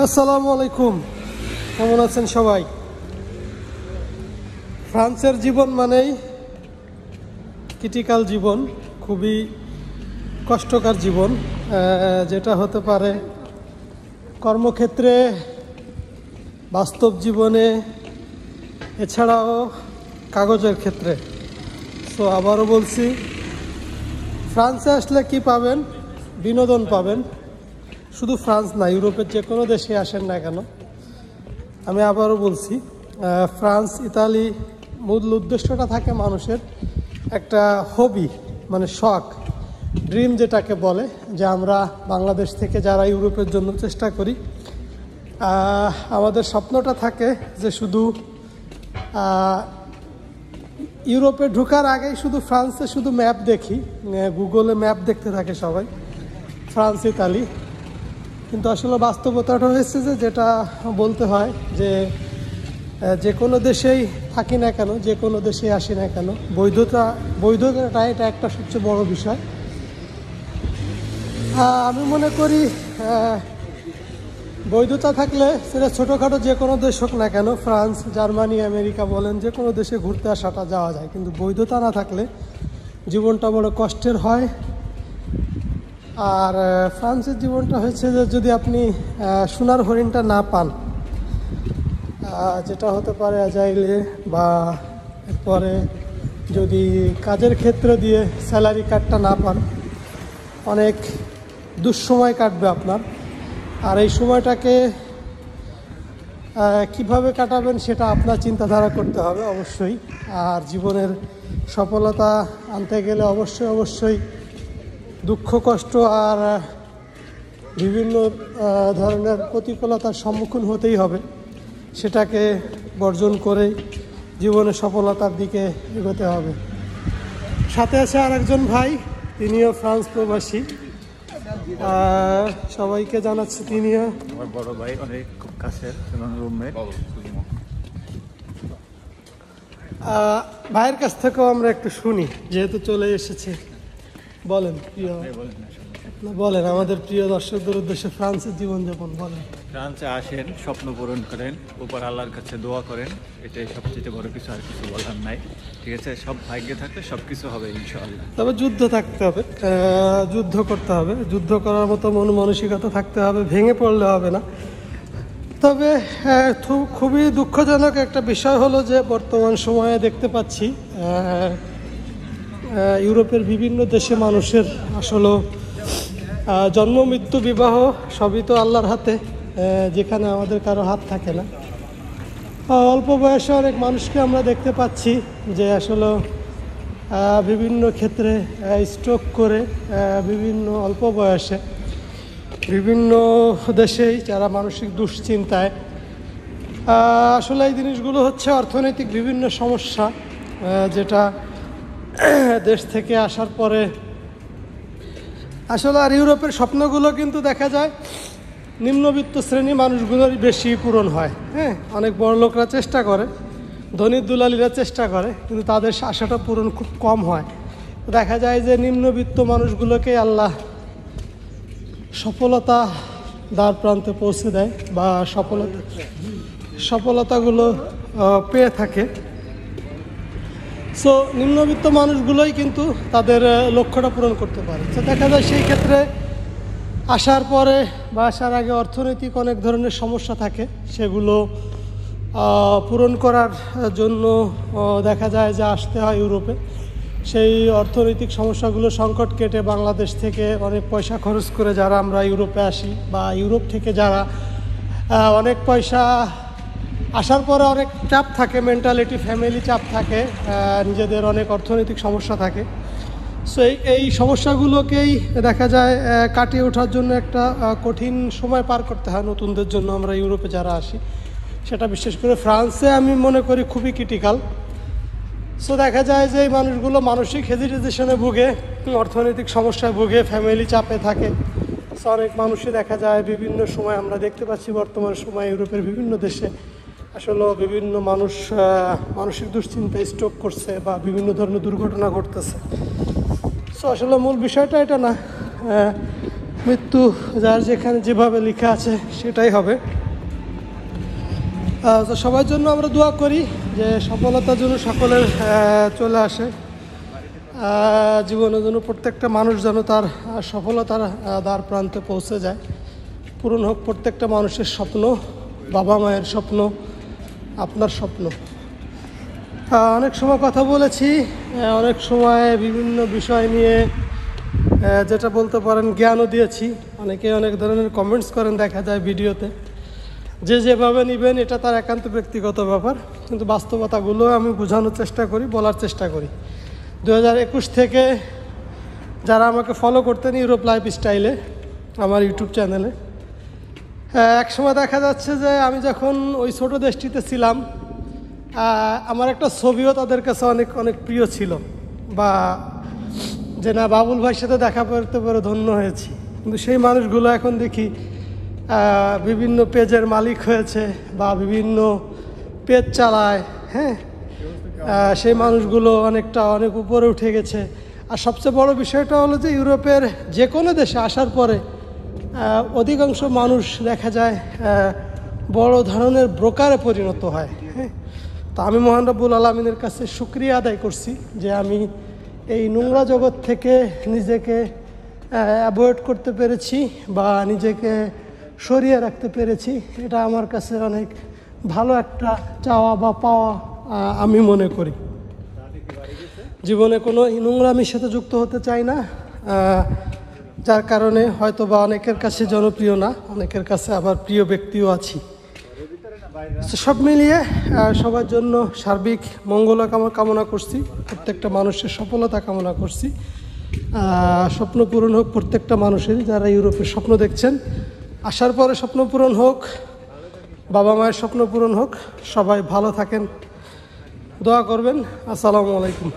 আসসালামু আলাইকুম, কেমন আছেন সবাই? ফ্রান্সের জীবন মানেই ক্রিটিক্যাল জীবন, খুবই কষ্টকর জীবন, যেটা হতে পারে কর্মক্ষেত্রে, বাস্তব জীবনে, এছাড়াও কাগজের ক্ষেত্রে। সো আবারও বলছি, ফ্রান্সে আসলে কি পাবেন? বিনোদন পাবেন। শুধু ফ্রান্স না, ইউরোপের যে কোনো দেশে আসেন না কেন, আমি আবারও বলছি, ফ্রান্স, ইতালি, মূল উদ্দেশ্যটা থাকে মানুষের একটা হবি, মানে শখ, ড্রিম যেটাকে বলে, যে আমরা বাংলাদেশ থেকে যারা ইউরোপের জন্য চেষ্টা করি, আমাদের স্বপ্নটা থাকে যে শুধু ইউরোপে ঢোকার আগেই শুধু ফ্রান্সে শুধু ম্যাপ দেখি, গুগলে ম্যাপ দেখতে থাকে সবাই, ফ্রান্স, ইতালি। কিন্তু আসলে বাস্তবতাটা হয়েছে যেটা বলতে হয় যে কোনো দেশেই থাকি না কেন, যে কোনো দেশেই আসি না কেন, বৈধতাটা এটা একটা সবচেয়ে বড় বিষয়। আমি মনে করি বৈধতা থাকলে সেটা ছোটোখাটো যে কোনো দেশ হোক না কেন, ফ্রান্স, জার্মানি, আমেরিকা বলেন, যে কোনো দেশে ঘুরতে আসাটা যাওয়া যায়। কিন্তু বৈধতা না থাকলে জীবনটা বড় কষ্টের হয়। আর ফ্রান্সের জীবনটা হয়েছে যে যদি আপনি সোনার হরিণটা না পান, যেটা হতে পারে আজাইলে, বা এরপরে যদি কাজের ক্ষেত্র দিয়ে স্যালারি কার্ডটা না পান, অনেক দুঃসময় কাটবে আপনার। আর এই সময়টাকে কিভাবে কাটাবেন সেটা আপনার চিন্তাধারা করতে হবে অবশ্যই। আর জীবনের সফলতা আনতে গেলে অবশ্যই দুঃখ, কষ্ট আর বিভিন্ন ধরনের প্রতিকূলতার সম্মুখীন হতেই হবে। সেটাকে বর্জন করে জীবনে সফলতার দিকে এগোতে হবে। সাথে আছে আরেকজন ভাই, তিনিও ফ্রান্স প্রবাসী। সবাইকে জানাচ্ছি, তিনিও আমার বড় ভাই, অনেক খুব কাছের রুমমেট। ভাইয়ের কাছ থেকেও আমরা একটু শুনি, যেহেতু চলে এসেছে। বলেন বলেন আমাদের প্রিয় দর্শকদের উদ্দেশ্যে ফ্রান্সের জীবনযাপন বলেন। ফ্রান্সে আসেন, স্বপ্ন পূরণ করেন, উপর আল্লাহর কাছে দোয়া করেন, এটাই সবচেয়ে বড় কিছু, আর কিছু বলার নাই। ঠিক আছে, সব ভাগ্যে থাকলে সব কিছু হবে ইনশাআল্লাহ। তবে যুদ্ধ থাকতে হবে, যুদ্ধ করতে হবে, যুদ্ধ করার মতো মন মানসিকতা থাকতে হবে, ভেঙে পড়লে হবে না। তবে খুবই দুঃখজনক একটা বিষয় হলো যে বর্তমান সময়ে দেখতে পাচ্ছি ইউরোপের বিভিন্ন দেশে মানুষের আসলে জন্ম, মৃত্যু, বিবাহ সবই তো আল্লাহর হাতে, যেখানে আমাদের কারো হাত থাকে না। অল্প বয়সে অনেক মানুষকে আমরা দেখতে পাচ্ছি যে আসলে বিভিন্ন ক্ষেত্রে স্ট্রোক করে, বিভিন্ন অল্প বয়সে বিভিন্ন দেশেই যারা মানসিক দুশ্চিন্তায়। আসলে এই জিনিসগুলো হচ্ছে অর্থনৈতিক বিভিন্ন সমস্যা, যেটা দেশ থেকে আসার পরে আসলে আর ইউরোপের স্বপ্নগুলো কিন্তু দেখা যায় নিম্নবিত্ত শ্রেণী মানুষগুলোরই বেশি পূরণ হয়। হ্যাঁ, অনেক বড় লোকরা চেষ্টা করে, ধনী দুলালিরা চেষ্টা করে, কিন্তু তাদের আশাটা পূরণ খুব কম হয়। দেখা যায় যে নিম্নবিত্ত মানুষগুলোকে আল্লাহ সফলতা দ্বার প্রান্তে পৌঁছে দেয়, বা সফলতাগুলো পেয়ে থাকে। সো নিম্নবিত্ত মানুষগুলোই কিন্তু তাদের লক্ষ্যটা পূরণ করতে পারে। তো দেখা যায় সেই ক্ষেত্রে আসার পরে বা আসার আগে অর্থনৈতিক অনেক ধরনের সমস্যা থাকে, সেগুলো পূরণ করার জন্য দেখা যায় যে আসতে হয় ইউরোপে। সেই অর্থনৈতিক সমস্যাগুলো সংকট কেটে বাংলাদেশ থেকে অনেক পয়সা খরচ করে যারা আমরা ইউরোপে আসি, বা ইউরোপ থেকে যারা অনেক পয়সা আসার পরে অনেক চাপ থাকে, মেন্টালিটি, ফ্যামিলি চাপ থাকে, নিজেদের অনেক অর্থনৈতিক সমস্যা থাকে। সো এই সমস্যাগুলোকেই দেখা যায় কাটিয়ে ওঠার জন্য একটা কঠিন সময় পার করতে হয় নতুনদের জন্য, আমরা ইউরোপে যারা আসি। সেটা বিশেষ করে ফ্রান্সে আমি মনে করি খুবই ক্রিটিক্যাল। সো দেখা যায় যে এই মানুষগুলো মানসিক হেজিটেশনে ভুগে, অর্থনৈতিক সমস্যায় ভুগে, ফ্যামিলি চাপে থাকে। সো অনেক মানুষই দেখা যায় বিভিন্ন সময় আমরা দেখতে পাচ্ছি বর্তমান সময়ে ইউরোপের বিভিন্ন দেশে আসলে বিভিন্ন মানুষ মানসিক দুশ্চিন্তায় স্ট্রোক করছে বা বিভিন্ন ধরনের দুর্ঘটনা ঘটতেছে। সো আসলে মূল বিষয়টা এটা না, মৃত্যু যার যেখানে যেভাবে লেখা আছে সেটাই হবে। তো সবার জন্য আমরা দোয়া করি যে সফলতার জন্য সকলের চলে আসে, জীবনের জন্য প্রত্যেকটা মানুষ যেন তার সফলতার দ্বার প্রান্তে পৌঁছে যায়, পূরণ হোক প্রত্যেকটা মানুষের স্বপ্ন, বাবা মায়ের স্বপ্ন, আপনার স্বপ্ন। অনেক সময় কথা বলেছি, অনেক সময় বিভিন্ন বিষয় নিয়ে যেটা বলতে পারেন জ্ঞানও দিয়েছি। অনেকে অনেক ধরনের কমেন্টস করেন দেখা যায় ভিডিওতে, যে যেভাবে নেবেন এটা তার একান্ত ব্যক্তিগত ব্যাপার, কিন্তু বাস্তবতাগুলো আমি বোঝানোর চেষ্টা করি, বলার চেষ্টা করি। 2021 থেকে যারা আমাকে ফলো করতেন ইউরোপ লাইফস্টাইলে আমার ইউটিউব চ্যানেলে, এক সময় দেখা যাচ্ছে যে আমি যখন ওই ছোট দেশটিতে ছিলাম, আমার একটা ছবিও তাদের কাছে অনেক অনেক প্রিয় ছিল, বা যে না বাবুল ভাইয়ের সাথে দেখা করতে পেরে ধন্য হয়েছি। কিন্তু সেই মানুষগুলো এখন দেখি বিভিন্ন পেজের মালিক হয়েছে বা বিভিন্ন পেজ চালায়, হ্যাঁ, সেই মানুষগুলো অনেক উপরে উঠে গেছে। আর সবচেয়ে বড় বিষয়টা হলো যে ইউরোপের যে কোনো দেশে আসার পরে অধিকাংশ মানুষ দেখা যায় বড় ধরনের ব্রোকারে পরিণত হয়, হ্যাঁ। তো আমি মহান রব্বুল আলামিনের কাছে শুকরিয়া আদায় করছি যে আমি এই নোংরা জগৎ থেকে নিজেকে অ্যাভয়েড করতে পেরেছি বা নিজেকে সরিয়ে রাখতে পেরেছি। এটা আমার কাছে অনেক ভালো একটা চাওয়া বা পাওয়া আমি মনে করি। জীবনে কোনো নোংরামির সাথে যুক্ত হতে চাই না, যার কারণে হয়তো বা অনেকের কাছে জনপ্রিয় না, অনেকের কাছে আবার প্রিয় ব্যক্তিও আছি। সব মিলিয়ে সবার জন্য সার্বিক মঙ্গল কামনা করছি, প্রত্যেকটা মানুষের সফলতা কামনা করছি। স্বপ্ন পূরণ হোক প্রত্যেকটা মানুষেরই, যারা ইউরোপের স্বপ্ন দেখছেন, আসার পরে স্বপ্ন পূরণ হোক, বাবা মায়ের স্বপ্ন পূরণ হোক। সবাই ভালো থাকেন, দোয়া করবেন। আসসালামু আলাইকুম।